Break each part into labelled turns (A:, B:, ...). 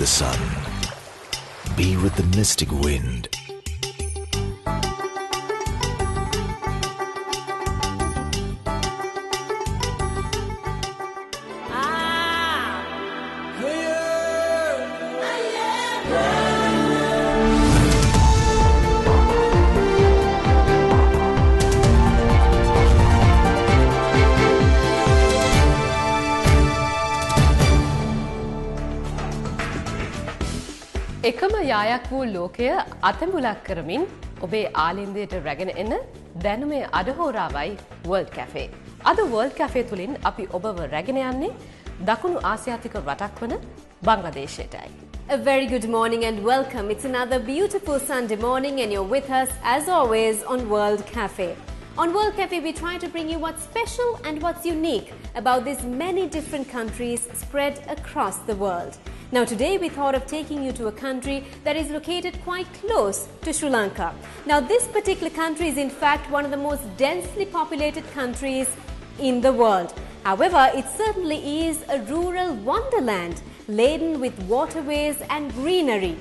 A: the sun. Be with the mystic wind.
B: එකම යායක් වූ ලෝකය අතඹුලක් කරමින් ඔබේ ආලින්දයට රැගෙන එන දැනුමේ අඩහෝරාවයි වර්ල්ඩ් කැෆේ. අද වර්ල්ඩ් කැෆේ තුලින් අපි ඔබව රැගෙන යන්නේ දකුණු ආසියාතික රටක් වන බංග්ලාදේශයටයි.
C: A very good morning and welcome. It's another beautiful Sunday morning and you're with us as always on World Cafe. On World Cafe, we try to bring you what's special and what's unique about these many different countries spread across the world. Now today we thought of taking you to a country that is located quite close to Sri Lanka. Now this particular country is in fact one of the most densely populated countries in the world. However, it certainly is a rural wonderland laden with waterways and greenery.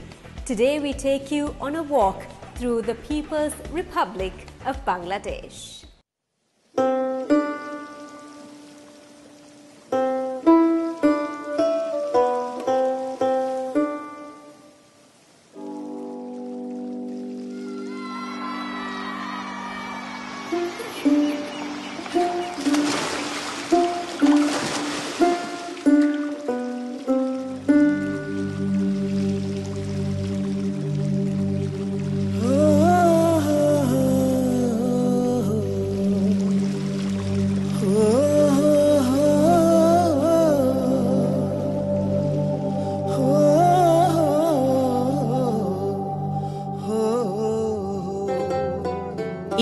C: Today we take you on a walk through the People's Republic of Bangladesh.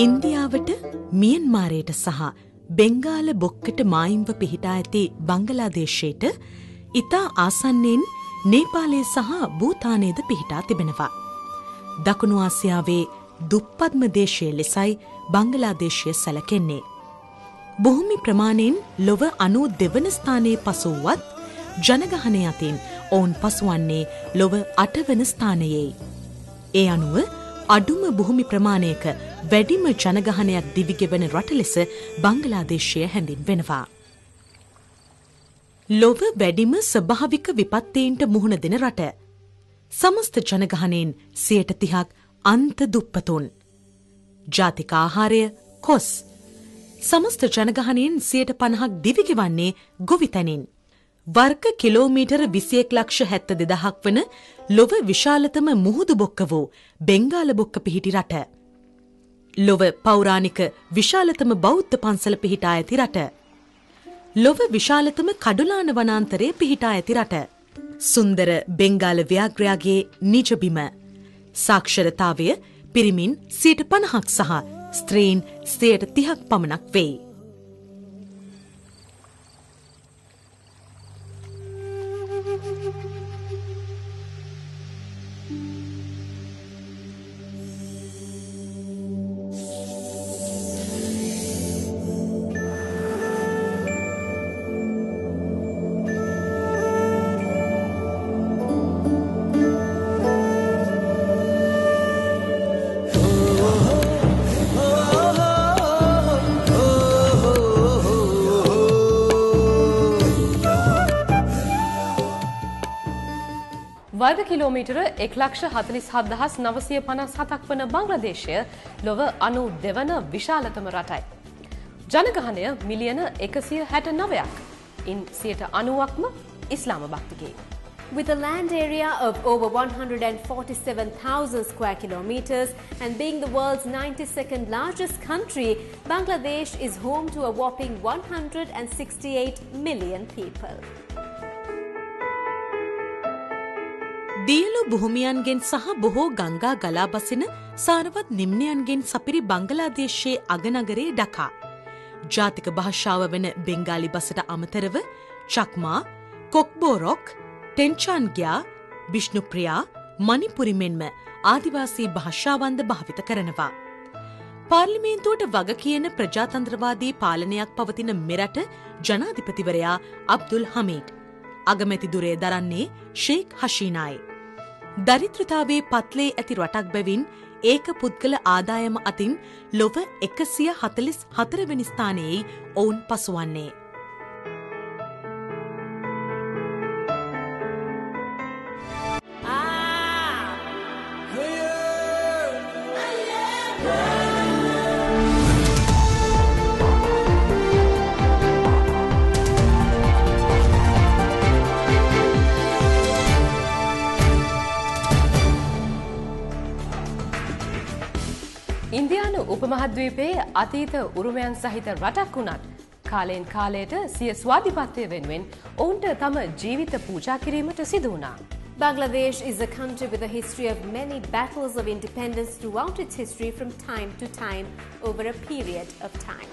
D: ඉන්දියාවට මියන්මාරයට සහ බෙන්ගාල බොක්කට මායිම්ව පිහිටා ඇති බංගලාදේශයට ඉතා ආසන්නයෙන් නේපාලය සහ භූතානයද පිහිටා තිබෙනවා. දකුණු ආසියාවේ දුප්පත්ම දේශය ලෙසයි බංගලාදේශය සැලකෙන්නේ. භූමි ප්‍රමාණයෙන් ලොව 92 වන ස්ථානයේ පසු වුවත් ජනගහනය අතින් ඔවුන් පසුවන්නේ ලොව 8 වන ස්ථානයේ. ඒ අනුව අඩුම භූමි ප්‍රමාණයක වැඩිම ජනගහනයක් දිවිගෙවන රට ලෙස බංගලාදේශය හැඳින්වෙනවා. ලොව වැඩිම ස්වභාවික විපත්තීන්ට මුහුණ දෙන රට. සමස්ත ජනගහනයෙන් 30% අන්ත දුප්පතුන්. ජාතික ආහාරය කොස්. සමස්ත ජනගහනයෙන් 50%ක් දිවිගෙවන්නේ ගොවිතැනින්. වර්ග කිලෝමීටර 21,72,000ක් වන ලොව විශාලතම මුහුදු බොක්ක වූ බෙන්ගාල බොක්ක පිහිටි රට. ලොව පෞරාණික විශාලතම බෞද්ධ පන්සල පිහිටා ඇති රට. ලොව විශාලතම කඩුලාන වනාන්තරය පිහිටා ඇති රට. සුන්දර බෙන්ගාල ව්‍යාග්‍රයාගේ නිජබිම. සාක්ෂරතාවය පිරිමින් 50%ක් සහ ස්ත්‍රීන් 30%ක් පමණක් වෙයි.
B: වර්ග කිලෝමීටර 1,47,957ක් වන බංග්ලාදේශය ලොව 92 වන විශාලතම රටයි. ජනගහනය මිලියන 169ක්. ඉන් 90%ක්ම ඉස්ලාම භක්තිකයි.
C: With a land area of over 147,000 square kilometers and being the world's 92nd largest country, Bangladesh is home to a whopping 168 million people.
D: දියලු භූමියන්ගෙන් සහ බොහෝ ගංගා ගලා බසින සාරවත් නිම්නයන්ගෙන් සපිරි බංගලාදේශයේ අගනගරේ ඩකා. ජාතික භාෂාව වන බෙන්ගාලි බසට අමතරව චක්මා, කොක්බෝරොක්, ටෙන්චාන්ග්‍යා, බිෂ්ණුප්‍රියා, මණිපුරි මෙන්ම ආදිවාසී භාෂාවන්ද භාවිත කරනවා. පාර්ලිමේන්තුවට වග කියන ප්‍රජාතන්ත්‍රවාදී පාලනයක් පවතින මෙරට ජනාධිපතිවරයා අබ්දුල් හමීඩ්. අගමැතිදුරේ දරන්නේ ෂේක් හෂීනායි. දරිද්‍රතාවේ පත්ලේ ඇති රටක් බැවින් ඒක පුද්ගල ආදායම අතින් ලොව 144 වෙනි ස්ථානයේ ඔවුන් පසුවන්නේ.
B: ඉන්දියානු උපමහද්වීපයේ අතීත උරුමයන් සහිත රටක් වුණත් කාලෙන් කාලයට සිය ස්වාධිපත්වය වෙනුවෙන් ඔවුන්ට තම ජීවිත පූජා කිරීමට සිදු වුණා.
C: Bangladesh is a country with a history of many battles of independence throughout its history from time to time over a period of time.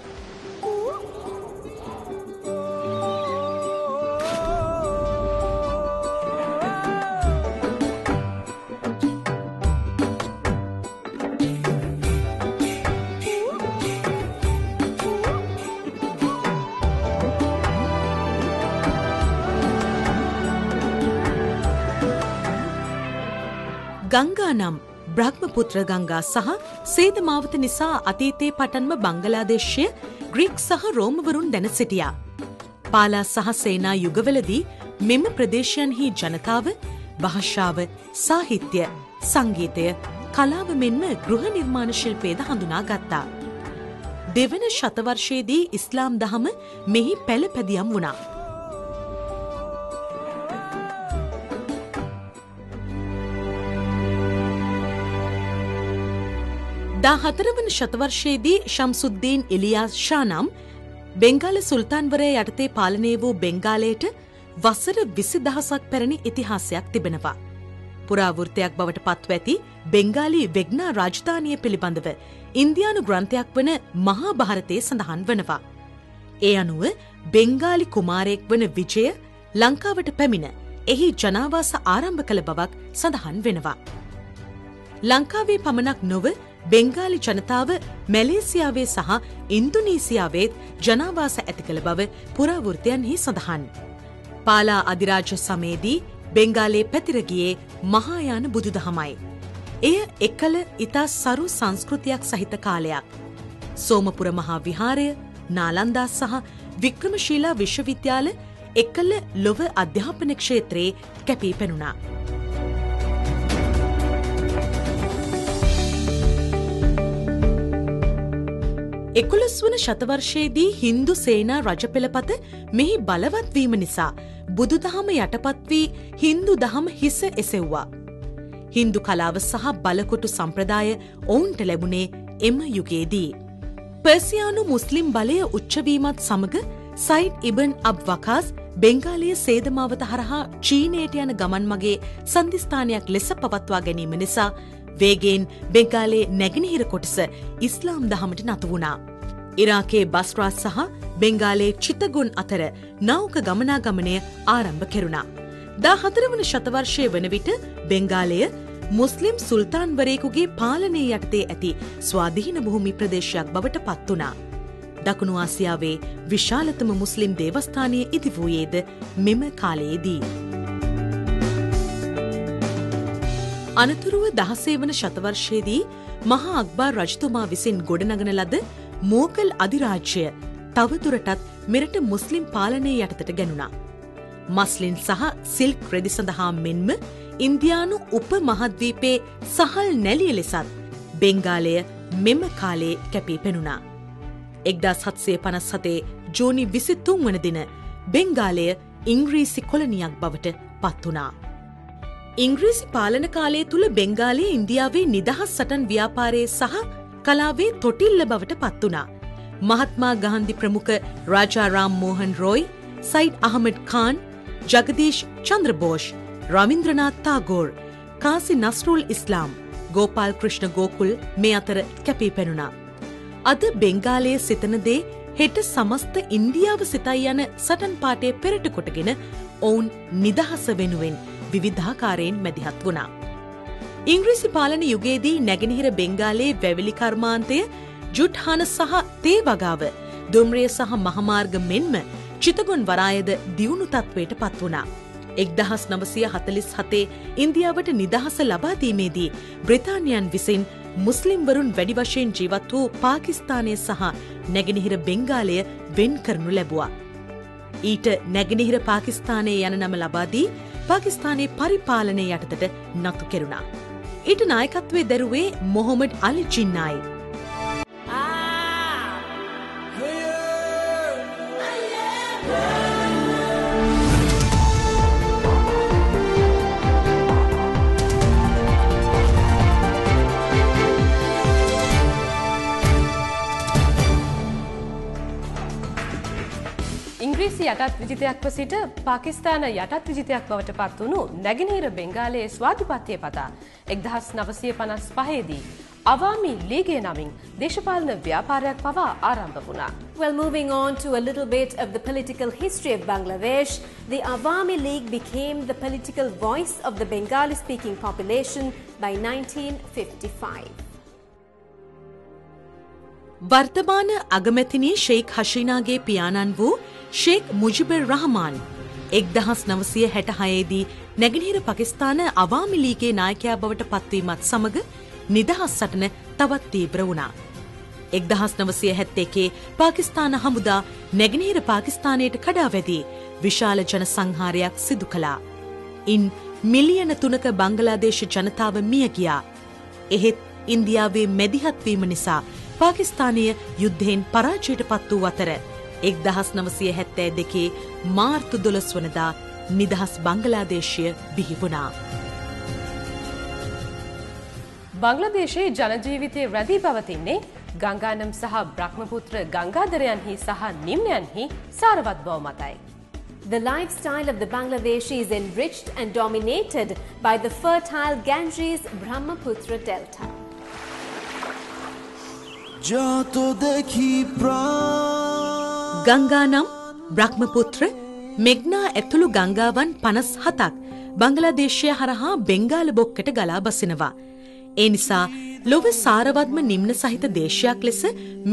D: ගංගා නම් බ්‍රහ්මපුත්‍ර ගංගා සහ සේදමාවත නිසා අතීතයේ පටන්ම බංගලාදේශය ග්‍රීක් සහ රෝමවරුන් දැන සිටියා. පාලා සහ සේනා යුගවලදී මෙම ප්‍රදේශයන්හි ජනතාව භාෂාව, සාහිත්‍ය, සංගීතය, කලාව මෙන්ම ගෘහ නිර්මාණ ශිල්පයද හඳුනා ගත්තා. දෙවන ශතවර්ෂයේදී ඉස්ලාම් දහම මෙහි පෙළපැදියම් වුණා. දා 4 වන ශතවර්ෂයේදී ශම්සුද්දීන් ඉලියාස් ෂා නම් බෙන්ගාල සුල්තාන්වරයා යටතේ පාලනය වූ බෙන්ගාලයට වසර 20,000ක් පැරණි ඉතිහාසයක් තිබෙනවා. පුරාවෘත්තයක් බවට පත්ව ඇති බෙන්ගාලි වෙග්නා රාජධානිය පිළිබඳව ඉන්දියානු ග්‍රන්ථයක් වන මහා භාරතයේ සඳහන් වනවා. ඒ අනුව බෙන්ගාලි කුමාරයෙක් වන විජය ලංකාවට පැමිණ එහි ජනාවාස ආරම්භ කළ බවක් සඳහන් වෙනවා. ලංකාවේ පමණක් නොව බෙන්ගාලි ජනතාව මැලේසියාවේ සහ ඉන්දුනීසියාවේත් ජනාවාස ඇති කළ බව පුරාවෘත්තයන්හි සඳහන්. පාලා අධිරාජ සමයේදී බෙන්ගාලේ පැතිර ගියේ මහායාන බුදුදහමයි. එය එකල ඉතා සරු සංස්කෘතියක් සහිත කාලයක්. සෝමපුර මහා විහාරය, නාලන්දා සහ වික්‍රමශීලා විශ්වවිද්‍යාල එකල ලොව අධ්‍යාපන ක්ෂේත්‍රයේ කැපී පෙනුණා. එකොළොස් වන ශතවර්ෂයේදී හින්දු සේනා රජපෙළපත මෙහි බලවත් වීම නිසා බුදුදහම යටපත් වී හින්දු දහම හිස එසෙව්වා. හින්දු කලාව සහ බලකොටු සම්ප්‍රදාය ඔවුන්ට ලැබුණේ එම යුගයේදී. පර්සියානු මුස්ලිම් බලය උච්චවීමත් සමග සයිඩ් ඉබන් අබ් වකාස් බෙන්ගාලිය සේදමාවත හරහා චීනයට යන ගමන් මගේ සන්ධිස්ථානයක් ලෙස පවත්වා ගැනීම නිසා වේගයෙන් බෙන්ගාලේ නැගෙනහිර කොටස ඉස්ලාම් දහමට නතු වුණා. ඉරාකයේ බස්රා සහ බෙන්ගාලේ චිත්තගොන් අතර නෞක ගමනාගමනය ආරම්භ කෙරුණා. 14 වන ශතවර්ෂය වන විට බෙන්ගාලය මුස්ලිම් සුල්තාන්වරයෙකුගේ පාලනය යටතේ ඇති ස්වාධීන භූමි ප්‍රදේශයක් බවට පත් වුණා. දකුණු ආසියාවේ විශාලතම මුස්ලිම් දේවස්ථානය ඉදි වූයේද මෙම කාලයේදී. අනතුරුව 16 වන ශතවර්ෂයේදී මහා අක්බර් රජතුමා විසින් ගොඩනගන ලද මෝගල් අධිරාජ්‍යය තවදුරටත් මෙරට මුස්ලිම් පාලනය යටතට ගැනුණා. මස්ලින් සහ සිල්ක් රෙදි සඳහා මෙන්ම ඉන්දියානු උප මහද්වීපයේ සහල් නැලිය ලෙසත් බෙන්ගාලය මෙම කාලයේ කැපී පෙනුණා. 1757 ජූනි 23 වන දින බෙන්ගාලය ඉංග්‍රීසි කොලනියක් බවට පත් වුණා. ඉංග්‍රීසි පාලන කාලය තුළ බෙන්ගාලය ඉන්දියාවේ නිදහස් සටන් ව්‍යාපාරයේ සහ කලාවේ තොටිල්ල බවට පත් වුණා. මහත්මා ගාන්ධි ප්‍රමුඛ රාජා රාම් මෝහන් රොයි, සයිඩ් අහමඩ් ખાન, ජගදීෂ් චන්ද්‍ර බෝස්, රවීන්ද්‍රනාත් ටාගෝර්, කාසි නස්රුල් ඉස්ලාම්, ගෝපාල් ක්‍රිෂ්ණ ගෝකුල් මේ අතර කැපී පෙනුණා. අද බෙන්ගාලයේ සිතන දේ හෙට සමස්ත ඉන්දියාව සිතයි යන සටන් පාඨය පෙරට කොටගෙන ඔවුන් නිදහස වෙනුවෙන් විවිධාකාරයෙන් මැදිහත් වුණා. ඉංග්‍රීසි පාලන යුගයේදී නැගෙනහිර බෙන්ගාලයේ වැවිලි කර්මාන්තය, ජුට්හාන සහ තේ වගාව, දුම්රිය සහ මහමාර්ග මෙන්ම චිතගොන් වරායද දියුණු තත්වයට පත් වුණා. 1947 ඉන්දියාවට නිදහස ලබා දීමේදී බ්‍රිතාන්‍යයන් විසින් මුස්ලිම්වරුන් වැඩි වශයෙන් ජීවත් වූ පාකිස්තානය සහ නැගෙනහිර බෙන්ගාලය වෙන් කරනු ලැබුවා. ඊට නැගෙනහිර පාකිස්තානයේ යන නම ලබා දී පාකිස්තානයේ පරිපාලනය යටතට නතු කෙරුණා. ඊට නායකත්වයේ දැරුවේ මොහොමඩ් අලි ජින්නායි.
B: ඉංග්‍රීසි යටත් විජිතයක්ව සිට පාකිස්තාන යටත් විජිතයක් බවට පත් වුණු නැගෙනහිර බෙන්ගාලයේ ස්වාධිපත්‍යය පතා 1955 දී අවාමි ලීගය නමින් දේශපාලන ව්‍යාපාරයක් පවා ආරම්භ වුණා.
C: Well, moving on to a little bit of the political history of Bangladesh, the Awami League became the political voice of the Bengali-speaking population by 1955.
D: වර්තමාන අගමැතිනී ෂෙයික් හෂීනාගේ පියාණන් වූ ෂේක් මුජිබුර් රහමාන් 1966 දී නැගෙනහිර පාකිස්තාන අවාමි ලීගයේ නායකයා බවට පත්වීමත් සමග නිදහස් සටන තවත් තීව්‍ර වුණා. 1971 පාකිස්තාන හමුදා නැගෙනහිර පාකිස්තානයට කඩා වැදී විශාල ජන සංහාරයක් සිදු කළා. ඉන් මිලියන 3ක බංගලාදේශ ජනතාව මිය ගියා. එහෙත් ඉන්දියාවේ මැදිහත් වීම නිසා පාකිස්තානය යුද්ධයෙන් පරාජයට පත් වූ අතර 1972 මාර්තු 12 වනදා නිදහස් බංගලාදේශය බිහි වුණා.
B: බංග්ලාදේශයේ ජනජීවිතයේ රැඳී පවතින්නේ ගංගානම් සහ බ්‍රහ්මපුත්‍ර ගංගාදරයන්හි සහ නිම්නයන්හි සාරවත් බව මතයි.
C: The lifestyle of the Bangladeshi is enriched and dominated by the fertile Ganges Brahmaputra Delta.
D: ගංගානම් බ්‍රහ්මපුත්‍ර මෙග්නා ඇතුළු ගංගාවන් 57ක් බංගලාදේශය හරහා බෙන්ගාල බොක්කට ගලා බසිනවා. ඒ නිසා ලොව සාරවත්ම නිම්න සහිත දේශයක් ලෙස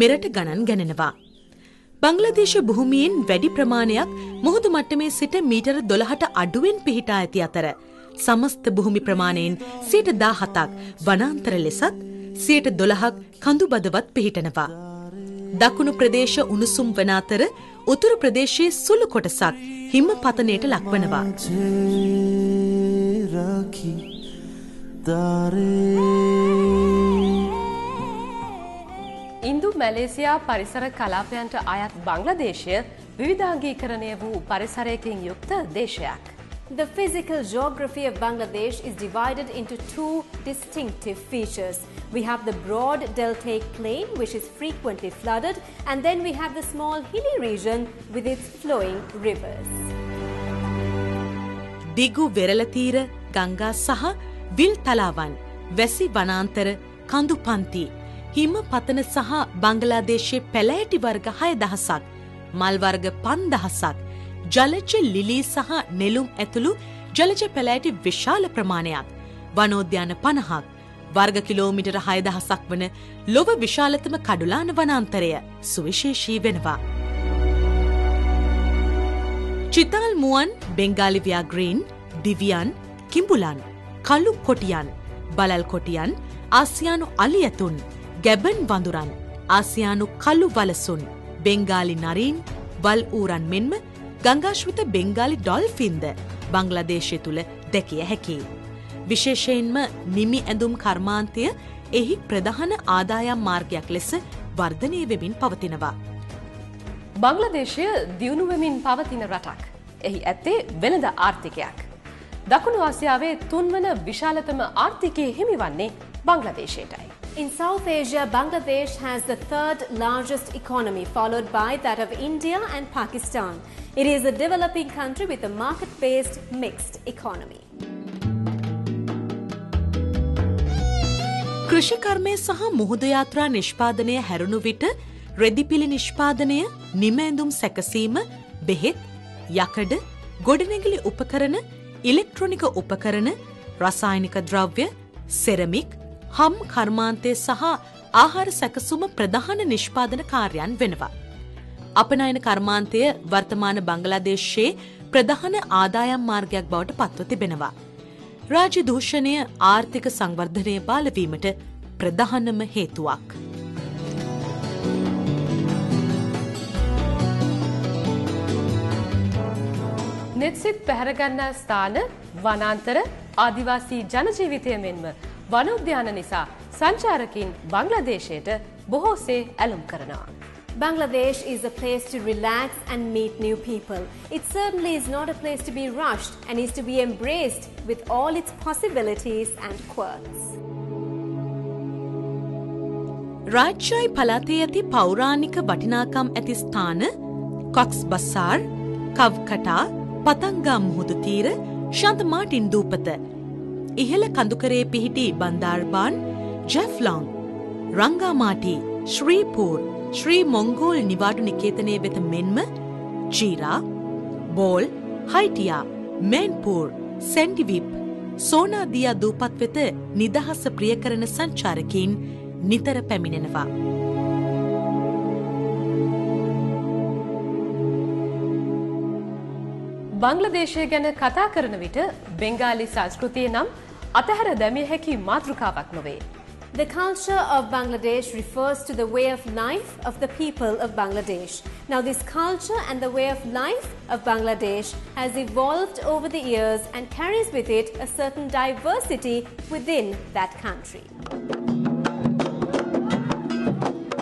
D: මෙරට ගණන් ගණනවා. බංග්ලාදේශ භූමියෙන් වැඩි ප්‍රමාණයක් මුහුදු මට්ටමේ සිට මීටර 12ට අඩුවෙන් පිහිටා ඇති අතර සමස්ත භූමි ප්‍රමාණයෙන් 17%ක් වනාන්තර ලෙසත් 12%ක් කඳුබදවත් පිහිටනවා. දකුණු ප්‍රදේශ උණුසුම් වන අතර උතුරු ප්‍රදේශයේ සුළු කොටසක් හිම පතනයට ලක්වනවා.
B: ඉන්දු මැලේසියා පරිසර කලාපයන්ට අයත් බංග්ලාදේශය විවිධාංගීකරණය වූ පරිසරයකින් යුක්ත දේශයක්.
C: The physical geography of Bangladesh is divided into two distinctive features. We have the broad deltaic plain, which is frequently flooded, and then we have the small hilly region with its flowing rivers.
D: දිගු වෙරළතීර ගංගා සහ විල් තලාවන්, වැසි වනාන්තර, කඳු පන්ති, හිම පතන සහ බංගලාදේශයේ පැලෑටි වර්ග 6000ක්, මල් වර්ග 5000ක්, ජලජ ලිලී සහ නෙළුම් ඇතුළු ජලජ පැලෑටි විශාල ප්‍රමාණයක්, වනෝද්‍යාන 50ක්, වර්ග කිලෝමීටර 6000ක් වන ලොව විශාලතම කඩුලාන වනාන්තරය සුවිශේෂී වෙනවා. චිතාල් මුවන්, බෙන්ගාලි ව්‍යාග්‍රීන්, දිවියන්, කිඹුලන්, කළු කොටියන්, බලල් කොටියන්, ආසියානු අලියතුන්, ගැබන් වඳුරන්, ආසියානු කළු වලසුන්, බෙන්ගාලි නරීන්, වල් ඌරන් මෙන්ම ගංගාශ්‍රිත බෙන්ගාලි ඩොල්ෆින්ද බංග්ලාදේශය තුළ දැකිය හැකියි. විශේෂයෙන්ම නිමි ඇඳුම් කර්මාන්තය එහි ප්‍රධාන ආදායම් මාර්ගයක් ලෙස වර්ධනය වෙමින් පවතිනවා.
B: බංග්ලාදේශය දියුණු වෙමින් පවතින රටක්. එහි ඇත්තේ වෙළඳ ආර්ථිකයක්. දකුණු ආසියාවේ තුන්වන විශාලතම ආර්ථිකයේ හිමිවන්නේ බංග්ලාදේශයටයි.
C: In South Asia, Bangladesh has the third largest economy, followed by that of India and Pakistan. It is a developing country with a market-based mixed economy.
D: කෘෂිකර්මය සහ මුහුදු යාත්‍රා නිෂ්පාදනය හැරුණු විට රෙදිපිලි නිෂ්පාදනය, නිමැඳුම් සැකසීම, බෙහෙත්, යකඩ, ගොඩනැගිලි උපකරණ, ඉලෙක්ට්‍රොනික උපකරණ, රසායනික ද්‍රව්‍ය, සෙරමික්, හම් කර්මාන්තය සහ ආහාර සැකසුම ප්‍රධාන නිෂ්පාදන කාර්යයන් වෙනවා. අපනයන කර්මාන්තය වර්තමාන බංගලාදේශයේ ප්‍රධාන ආදායම් මාර්ගයක් බවට පත්ව තිබෙනවා. රාජ්‍ය දූෂණය ආර්ථික සංවර්ධනය බාලවීමට ප්‍රධානම හේතුවක්.
B: නෙත්සිත් පැහැරගන්නා ස්ථාන, වනාන්තර, ආදිවාසී ජනජීවිතය මෙන්ම වනෝද්‍යාන නිසා සංචාරකින් බංග්ලාදේශයට බොහෝසේ ඇලුම් කරනවා.
C: Bangladesh is a place to relax and meet new people. It certainly is not a place to be rushed and is to be embraced with all its possibilities and quirks.
D: රාජ්‍යයි පළාතේ ඇති පෞරාණික වටිනාකම් ඇති ස්ථාන කොක්ස් බසාර්, කව්කටා, පතංගා මුහුදු තීර, ශාන්ත Martin දූපත, ඉහළ කඳුකරේ පිහිටි බන්දාර්බාන්, ජෙෆ්ලොං, රංගාමාටි, ශ්‍රීපූර්, ශ්‍රී මොංගෝල් නිවාඩු නිකේතනය වෙත මෙන්ම ජීරා, බෝල්, හයිටියා, මේන්පූර්, සැන්ඩිවිප්, සෝනාදියා දූපත් වෙත නිදහස ප්‍රිය කරන සංචාරකයින් නිතර පැමිණෙනවා.
B: බංග්ලාදේශය ගැන කතා කරන විට බෙන්ගාලි සංස්කෘතිය නම් අතහැර දැමිය හැකි මාතෘකාවක් නොවේ.
C: The culture of Bangladesh refers to the way of life of the people of Bangladesh. Now, this culture and the way of life of Bangladesh has evolved over the years and carries with it a certain diversity within that country.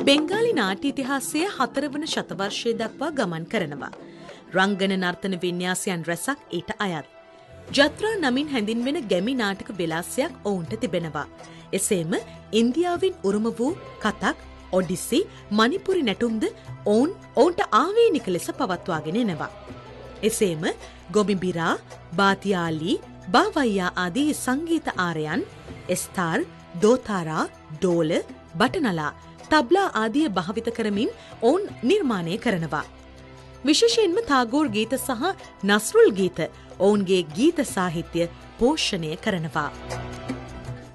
D: Bengali නාට්‍ය ඉතිහාසය 4 වන ශතවර්ෂය දක්වා ගමන් කරනවා. රංගන නර්තන වින්‍යාසයන් රැසක් ඊට අයත්. ජත්‍රා නමින් හැඳින්වෙන ගැමි නාටක විලාසයක් ඔවුන්ට තිබෙනවා. එසේම ඉන්දියාවෙන් උරුම වූ කතක්, ඔඩිසි, මණිපුරි නැටුම්ද ඔවුන්ට ආවේනික ලෙස පවත්වාගෙන එනවා. එසේම ගොබිඹිරා, බාතියාලි, බාවයියා ආදී සංගීත ආරයන්, එස්තාර්, දෝතාරා, ඩෝල, බටනලා, තබ්ලා ආදිය භාවිත කරමින් ඔවුන් නිර්මාණය කරනවා. විශේෂයෙන්ම තාගෝර් ගීත සහ නස්රුල් ගීත ඔවුන්ගේ ගීත සාහිත්‍ය පෝෂණය කරනවා.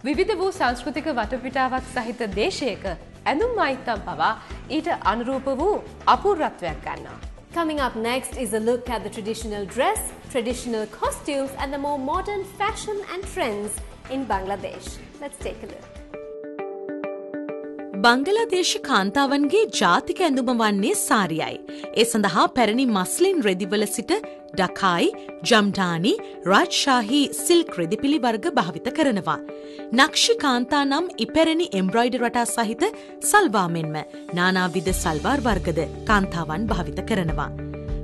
B: විවිධ වූ සංස්කෘතික වටපිටාවක් සහිත දේශයක ඇඳුම් ආයිත්තම් පවා ඊට අනුරූප වූ අපූර්වත්වයක් ගන්නවා.
C: Coming up next is a look at the traditional dress, traditional costumes and the more modern fashion and trends in Bangladesh. Let's take a look.
D: බංගලාදේශ කාන්තාවන්ගේ ජාතික ඇඳුම වන්නේ සාරියයි. ඒ සඳහා පැරණි මස්ලින් රෙදිවල සිට ඩකායි, ජම්ඩානි, රාජ්ෂාහි සිල්ක් රෙදිපිලි වර්ග භාවිත කරනවා. නක්ෂි කාන්තා නම් ඉපැරණි එම්බ්‍රොයිඩර් රටා සහිත සල්වා මෙන්ම නානාවිධ සල්වාර් වර්ගද කාන්තාවන් භාවිත කරනවා.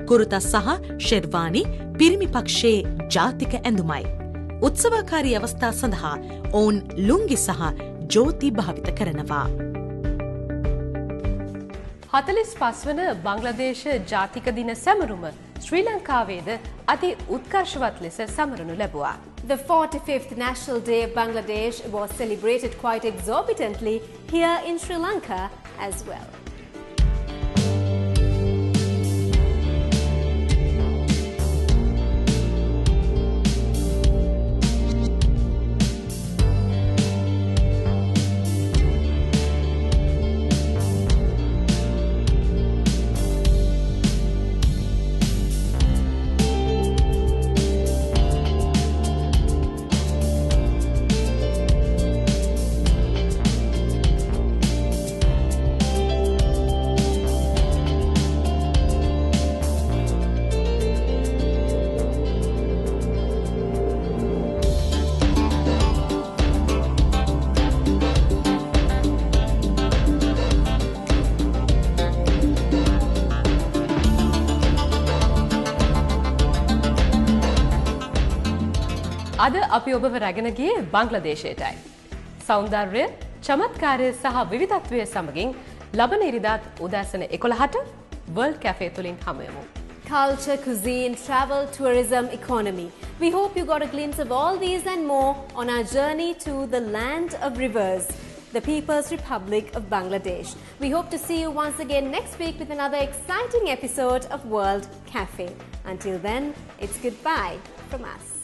D: කුරුතා සහ ෂෙර්වානි පිරිමි පක්ෂයේ ජාතික ඇඳුමයි. උත්සවාකාරී අවස්ථා සඳහා ඔවුන් ලුංගි සහ ජෝති භාවිත කරනවා.
B: 45 වන බංග්ලාදේශ ජාතික දින සැමරුම ශ්‍රී ලංකාවේද අති උත්කර්ෂවත් ලෙස සමරනු ලැබුවා.
C: The 45th National Day of Bangladesh was celebrated quite exorbitantly here in Sri Lanka as well.
B: අද අපි ඔබව රැගෙන ගියේ බංග්ලාදේශයටයි. සෞන්දර්ය, චමත්කාරය සහ විවිධත්වය සමගින් ලබන ඉරිදාත් උදෑසන 11ට World Cafe තුලින් හමු වෙමු.
C: Culture, cuisine, travel, tourism, economy. We hope you got a glimpse of all these and more on our journey to the land of rivers, the People's Republic of Bangladesh. We hope to see you once again next week with another exciting episode of World Cafe. Until then, it's goodbye from us.